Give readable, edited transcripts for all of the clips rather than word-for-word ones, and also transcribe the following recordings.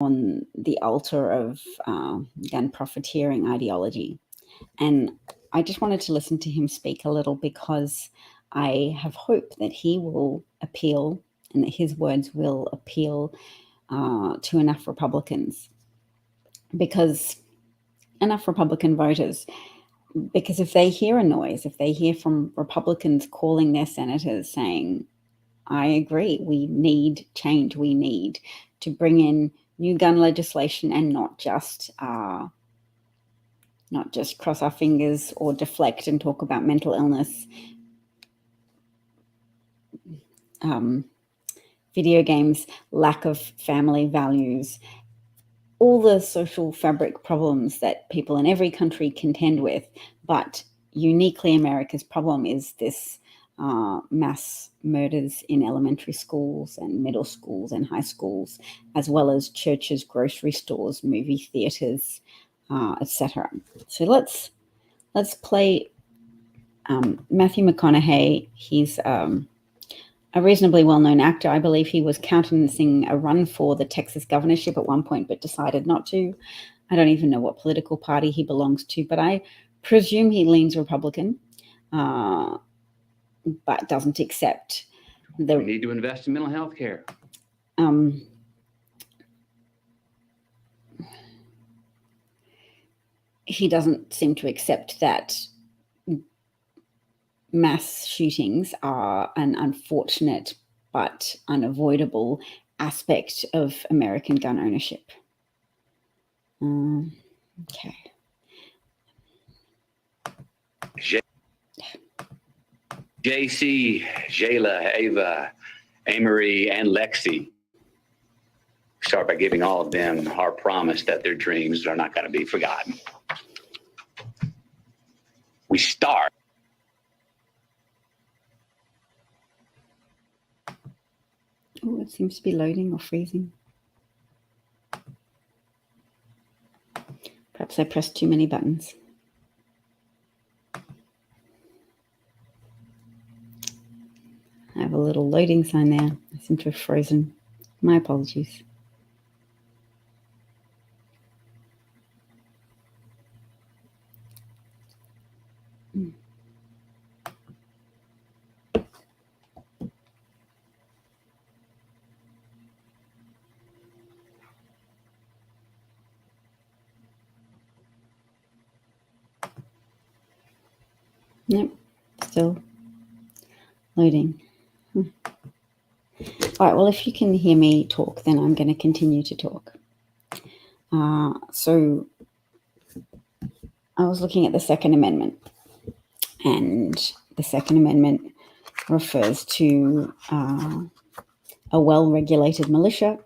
on the altar of gun profiteering ideology. And I just wanted to listen to him speak a little because I have hope that he will appeal and that his words will appeal to enough Republicans, because enough Republican voters, because if they hear a noise, if they hear from Republicans calling their senators saying, I agree, we need change, we need to bring in new gun legislation and not just cross our fingers or deflect and talk about mental illness, video games, lack of family values, all the social fabric problems that people in every country contend with. But uniquely America's problem is this mass murders in elementary schools and middle schools and high schools, as well as churches, grocery stores, movie theaters, etc. So let's play Mathew McConaughey. He's a reasonably well-known actor. I believe he was countenancing a run for the Texas governorship at one point, but decided not to. I don't even know what political party he belongs to, but I presume he leans Republican, but doesn't accept the... We need to invest in mental health care. He doesn't seem to accept that mass shootings are an unfortunate but unavoidable aspect of American gun ownership. Okay. JC, Jayla, Ava, Amory, and Lexi. Start by giving all of them our promise that their dreams are not going to be forgotten. We start. Oh, it seems to be loading or freezing. Perhaps I pressed too many buttons. I have a little loading sign there. I seem to have frozen. My apologies. Nope, still loading. All right, well, if you can hear me talk, then I'm going to continue to talk. So I was looking at the Second Amendment, and the Second Amendment refers to a well-regulated militia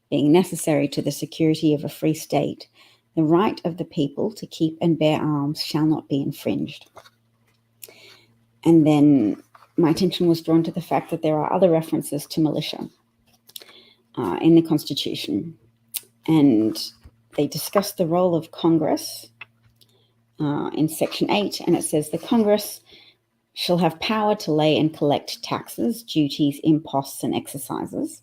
being necessary to the security of a free state. The right of the people to keep and bear arms shall not be infringed. And then my attention was drawn to the fact that there are other references to militia in the Constitution. And they discuss the role of Congress in Section 8, and it says the Congress shall have power to lay and collect taxes, duties, imposts, and exercises.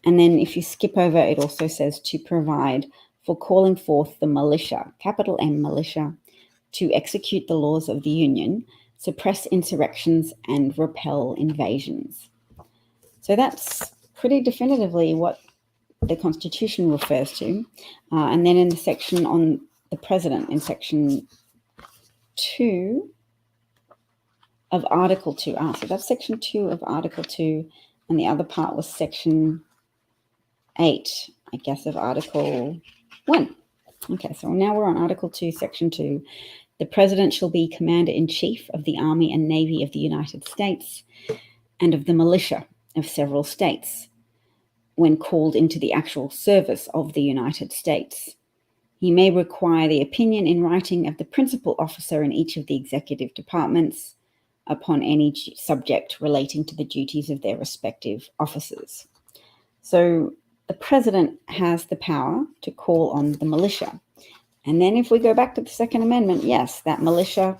And then if you skip over, it also says to provide for calling forth the militia, capital M militia, to execute the laws of the Union, suppress insurrections, and repel invasions. So that's pretty definitively what the Constitution refers to. And then in the section on the president, in section 2 of Article 2. So that's section 2 of Article 2, and the other part was section 8, I guess, of Article 1. Okay, so now we're on Article 2, section 2. The president shall be commander-in-chief of the Army and Navy of the United States and of the militia of several states when called into the actual service of the United States. He may require the opinion in writing of the principal officer in each of the executive departments upon any subject relating to the duties of their respective officers. So the president has the power to call on the militia. And then if we go back to the Second Amendment, yes, that militia,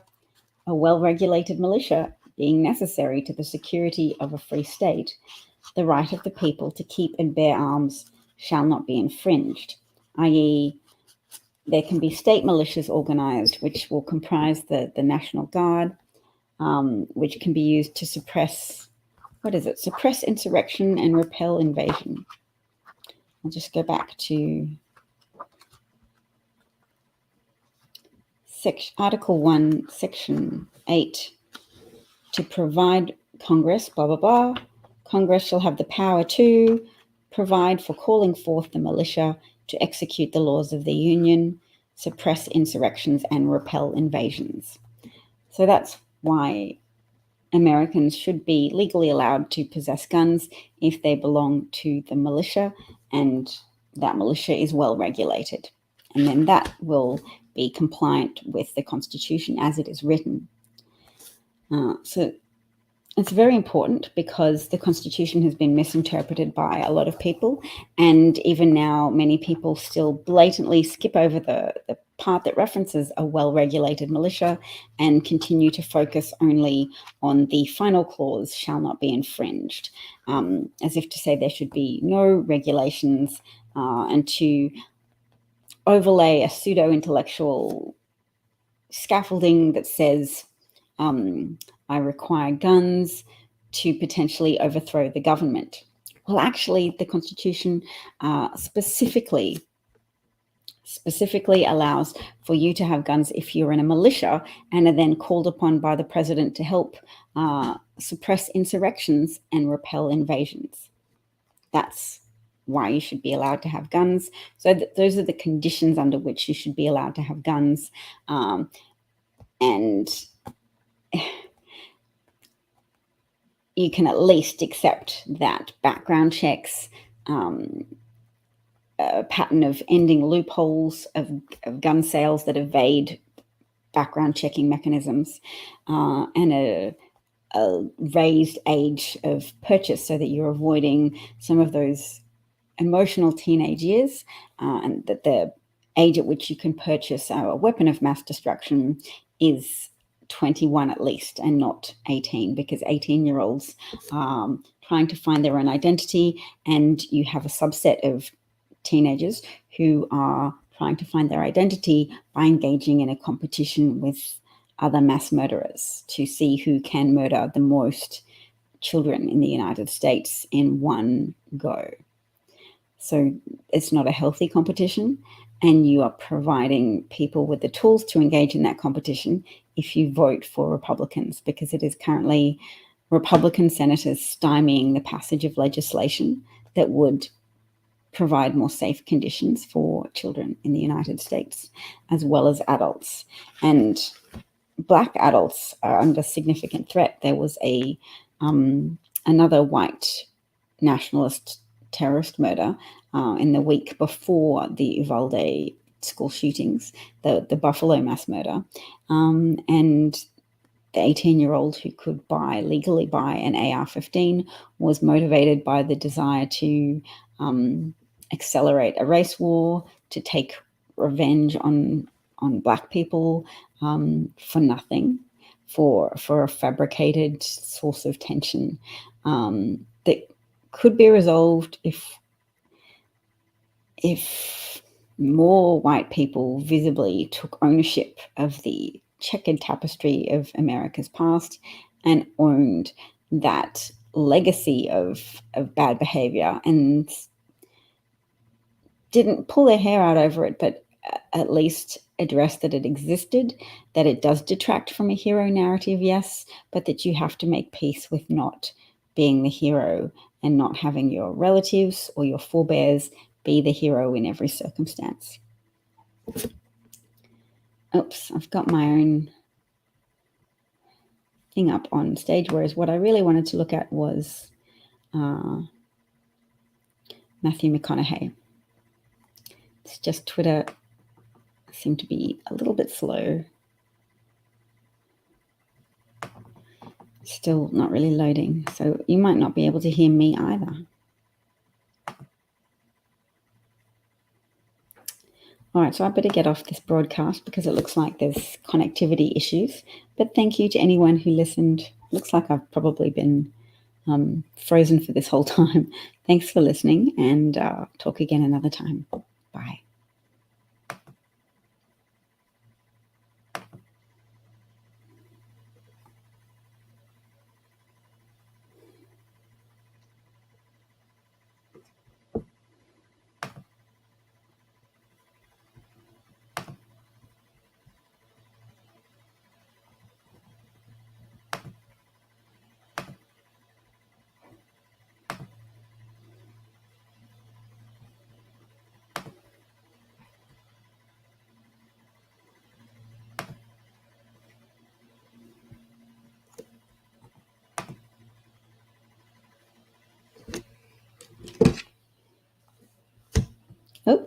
a well-regulated militia, being necessary to the security of a free state, the right of the people to keep and bear arms shall not be infringed, i.e., there can be state militias organized, which will comprise the National Guard, which can be used to suppress insurrection and repel invasion. I'll just go back to Article 1, Section 8, to provide Congress, blah, blah, blah. Congress shall have the power to provide for calling forth the militia to execute the laws of the Union, suppress insurrections, and repel invasions. So that's why Americans should be legally allowed to possess guns if they belong to the militia and that militia is well regulated. And then that will be compliant with the Constitution as it is written. So it's very important because the Constitution has been misinterpreted by a lot of people, and even now many people still blatantly skip over the part that references a well-regulated militia and continue to focus only on the final clause, shall not be infringed, as if to say there should be no regulations, and to overlay a pseudo-intellectual scaffolding that says, I require guns to potentially overthrow the government. Well, actually, the Constitution specifically allows for you to have guns if you're in a militia and are then called upon by the president to help suppress insurrections and repel invasions. That's why you should be allowed to have guns. So those are the conditions under which you should be allowed to have guns. And you can at least accept that background checks, a pattern of ending loopholes of gun sales that evade background checking mechanisms, and a raised age of purchase so that you're avoiding some of those emotional teenage years, and that the age at which you can purchase a weapon of mass destruction is 21 at least, and not 18, because 18-year-olds are trying to find their own identity, and you have a subset of teenagers who are trying to find their identity by engaging in a competition with other mass murderers to see who can murder the most children in the United States in one go. So it's not a healthy competition, and you are providing people with the tools to engage in that competition if you vote for Republicans, because it is currently Republican senators stymieing the passage of legislation that would provide more safe conditions for children in the United States, as well as adults. And Black adults are under significant threat. There was another white nationalist terrorist murder in the week before the Uvalde school shootings, the Buffalo mass murder, and the 18-year-old who could legally buy an AR-15 was motivated by the desire to accelerate a race war, to take revenge on Black people for nothing, for a fabricated source of tension that could be resolved if more white people visibly took ownership of the checkered tapestry of America's past and owned that legacy of bad behavior and didn't pull their hair out over it, but at least address that it existed, that it does detract from a hero narrative, yes, but that you have to make peace with not being the hero and not having your relatives or your forebears be the hero in every circumstance. Oops, I've got my own thing up on stage, whereas what I really wanted to look at was Mathew McConaughey. It's just Twitter seemed to be a little bit slow. Still not really loading, so you might not be able to hear me either. All right, so I better get off this broadcast because it looks like there's connectivity issues. But thank you to anyone who listened. Looks like I've probably been frozen for this whole time. Thanks for listening, and talk again another time. Bye. Oh,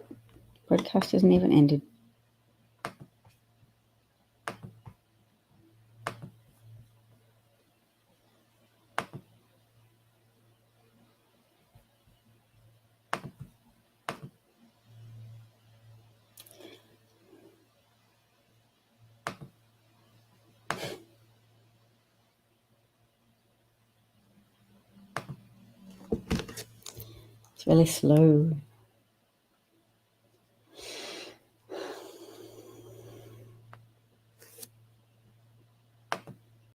broadcast hasn't even ended. It's really slow.